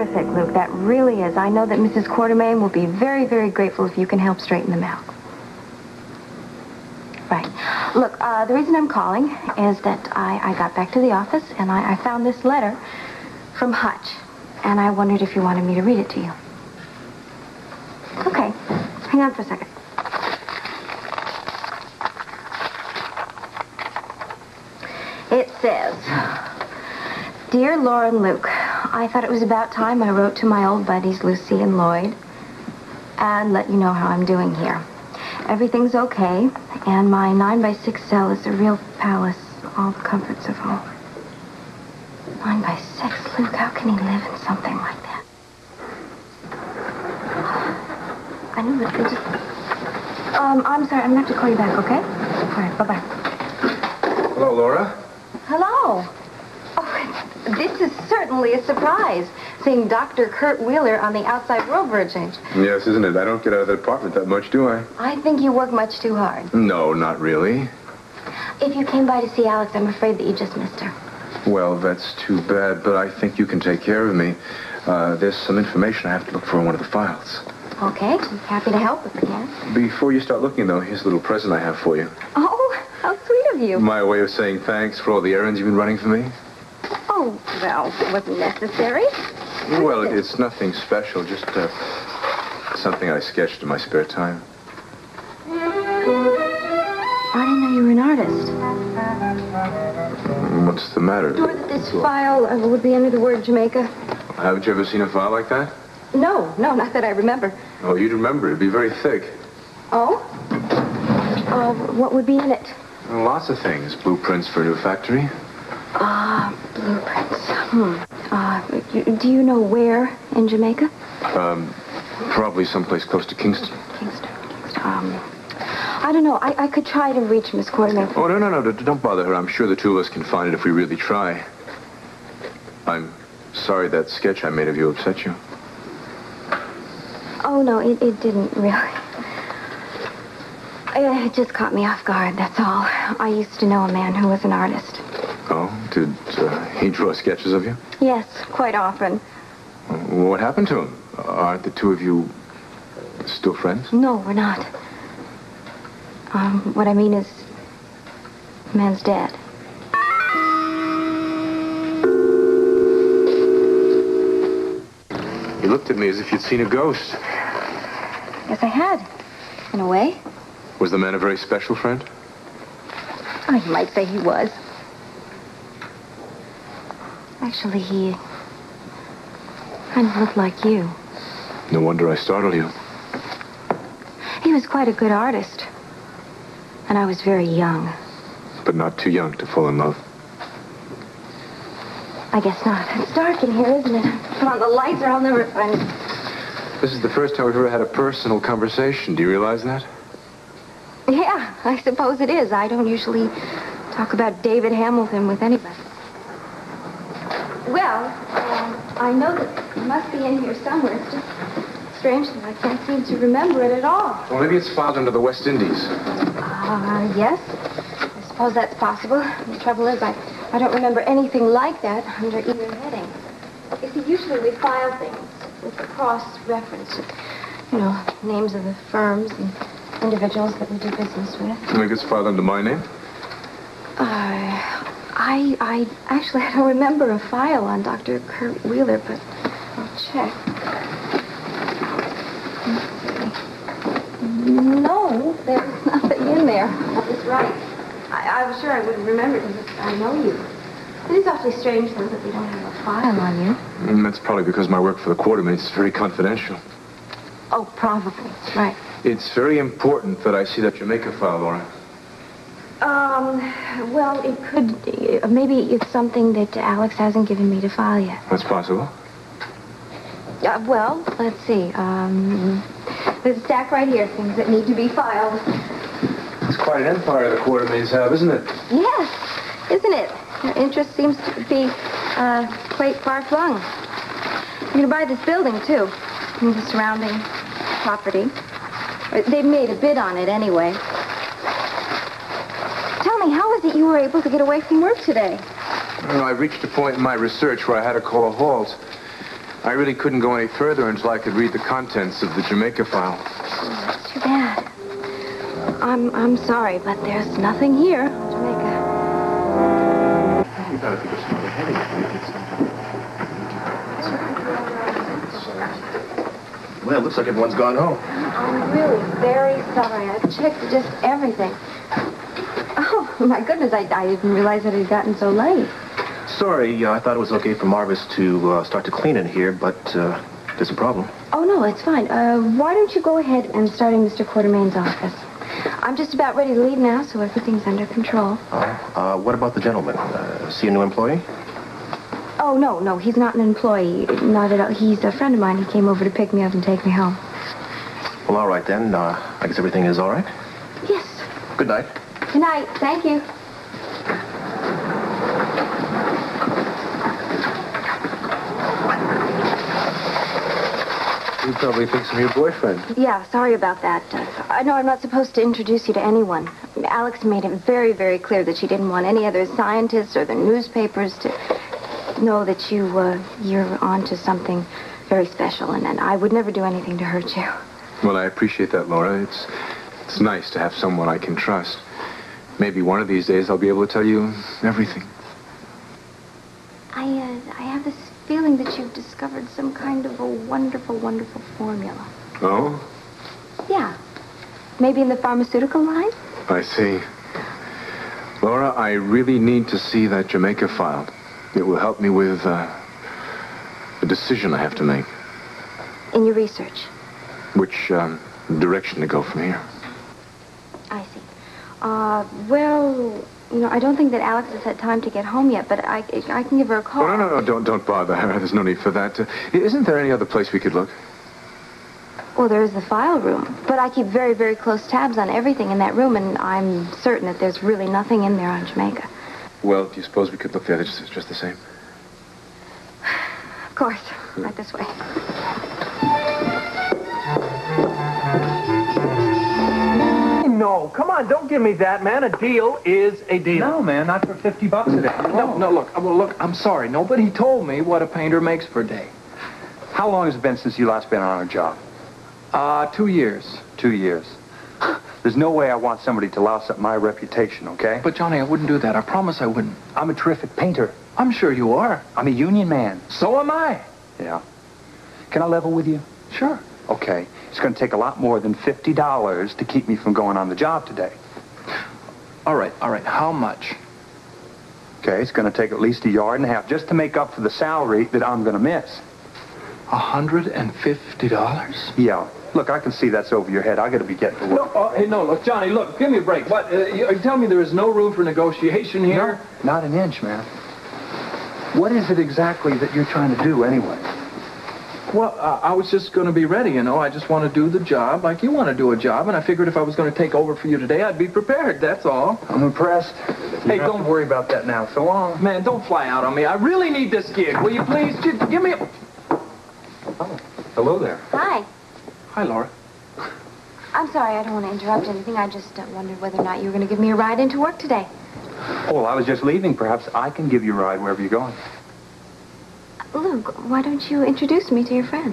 terrific, Luke. That really is. I know that Mrs. Quartermain will be very, very grateful if you can help straighten them out. Right. Look, the reason I'm calling is that I got back to the office and I found this letter from Hutch. And I wondered if you wanted me to read it to you. Okay. Hang on for a second. It says, Dear Laura and Luke, I thought it was about time I wrote to my old buddies Lucy and Lloyd and let you know how I'm doing here. Everything's okay, and my 9x6 cell is a real palace, all the comforts of home. 9x6, Luke, how can he live in something like that? I knew it. I'm sorry, I'm gonna have to call you back, okay? All right, bye-bye. Hello, Laura. Hello. Oh, this is certainly a surprise, seeing Dr. Kurt Wheeler on the outside world for a change. Yes, isn't it? I don't get out of the apartment that much, do I? I think you work much too hard. No, not really. If you came by to see Alex, I'm afraid that you just missed her. Well, that's too bad, but I think you can take care of me. There's some information I have to look for in one of the files. Okay, I'm happy to help if I can. Before you start looking, though, here's a little present I have for you. Oh, how sweet of you. My way of saying thanks for all the errands you've been running for me. Oh, well, it wasn't necessary. Well, it's nothing special, just something I sketched in my spare time. I didn't know you were an artist. What's the matter? Sure that this file would be under the word Jamaica? Haven't you ever seen a file like that? No, not that I remember. Oh, you'd remember. It'd be very thick. Oh? What would be in it? Lots of things. Blueprints for a new factory. Blueprints. Do you know where in Jamaica? Probably someplace close to Kingston. Kingston. I don't know. I could try to reach Miss Quartermain. Oh, no. Don't bother her. I'm sure the two of us can find it if we really try. I'm sorry that sketch I made of you upset you. Oh, no, it didn't really. It just caught me off guard, that's all. I used to know a man who was an artist. Oh? Did he draw sketches of you? Yes, quite often. What happened to him? Aren't the two of you still friends? No, we're not. What I mean is, the man's dead. You looked at me as if you'd seen a ghost. Yes, I had, in a way. Was the man a very special friend? Oh, you might say he was. Actually, he kind of looked like you. No wonder I startled you. He was quite a good artist. And I was very young. But not too young to fall in love. I guess not. It's dark in here, isn't it? Come on, the lights or I'll never find it. This is the first time we've ever had a personal conversation. Do you realize that? Yeah, I suppose it is. I don't usually talk about David Hamilton with anybody. Well, I know that it must be in here somewhere. It's just strange that I can't seem to remember it at all. Well, maybe it's filed under the West Indies. Yes. I suppose that's possible. The trouble is, I don't remember anything like that under either heading. You see, usually we file things with a cross-reference. You know, names of the firms and individuals that we do business with. Maybe it's filed under my name? I actually don't remember a file on Dr. Kurt Wheeler, but I'll check. No, there's nothing in there. That's right. I was sure I wouldn't remember it because I know you. It is awfully strange, though, that we don't have a file on you. That's probably because my work for the Quartermains is very confidential. Oh, probably. Right. It's very important that I see that Jamaica file, Laura. Well, it could... maybe it's something that Alex hasn't given me to file yet. That's possible. Well, let's see. There's a stack right here, things that need to be filed. It's quite an empire the Quartermains have, isn't it? Yes, isn't it? Their interest seems to be quite far-flung. You're going to buy this building, too, and the surrounding property. They've made a bid on it anyway. Tell me, how is it you were able to get away from work today? I reached a point in my research where I had to call a halt. I really couldn't go any further until I could read the contents of the Jamaica file. Oh, that's too bad. I'm sorry, but there's nothing here on Jamaica. You gotta think of some other headache. Well, it looks like everyone's gone home. I'm really very sorry. I've checked just everything. Oh, my goodness, I didn't realize that it had gotten so late. Sorry, I thought it was okay for Marvis to start to clean in here, but there's a problem. Oh, no, it's fine. Why don't you go ahead and start in Mr. Quartermain's office? I'm just about ready to leave now, so everything's under control. What about the gentleman? Is he a new employee? Oh, no, he's not an employee. Not at all. He's a friend of mine. He came over to pick me up and take me home. Well, all right then. I guess everything is all right? Yes. Good night. Good night. Thank you. He probably thinks I'm your boyfriend. Yeah, sorry about that. I know I'm not supposed to introduce you to anyone. Alex made it very, very clear that she didn't want any other scientists or the newspapers to know that you're onto something very special, and I would never do anything to hurt you. Well, I appreciate that, Laura. It's nice to have someone I can trust. Maybe one of these days I'll be able to tell you everything. I have this feeling that you've discovered some kind of a wonderful, wonderful formula. Oh? Yeah. Maybe in the pharmaceutical line? I see. Laura, I really need to see that Jamaica file. It will help me with a decision I have to make. In your research? Which direction to go from here. I see. Well, I don't think that Alex has had time to get home yet, but I can give her a call. Oh, no, don't bother her. There's no need for that. Isn't there any other place we could look? Well, there is the file room, but I keep very, very close tabs on everything in that room, and I'm certain that there's really nothing in there on Jamaica. Well, do you suppose we could look there just the same? Of course. Right this way. No, come on, don't give me that, man. A deal is a deal. No, man, not for $50 a day. No, look, I'm sorry. Nobody told me what a painter makes per day. How long has it been since you last been on a job? 2 years. 2 years. There's no way I want somebody to louse up my reputation, okay? But, Johnny, I wouldn't do that. I promise I wouldn't. I'm a terrific painter. I'm sure you are. I'm a union man. So am I. Yeah. Can I level with you? Sure. Okay. It's going to take a lot more than $50 to keep me from going on the job today. All right. How much? Okay, it's going to take at least 1.5 yards just to make up for the salary that I'm going to miss. $150? Yeah. Look, I can see that's over your head. I got to be getting to work. Look, Johnny, look, give me a break. What? You tell me there is no room for negotiation here? No, not an inch, man. What is it exactly that you're trying to do anyway? Well, I was just going to be ready, I just want to do the job like you want to do a job, and I figured if I was going to take over for you today, I'd be prepared, that's all. I'm impressed. Hey, don't worry about that now. So long. Man, don't fly out on me. I really need this gig. Will you please give me a... Oh, hello there. Hi. Hi, Laura. I'm sorry, I don't want to interrupt anything. I just wondered whether or not you were going to give me a ride into work today. Oh, well, I was just leaving. Perhaps I can give you a ride wherever you're going. Luke, why don't you introduce me to your friend?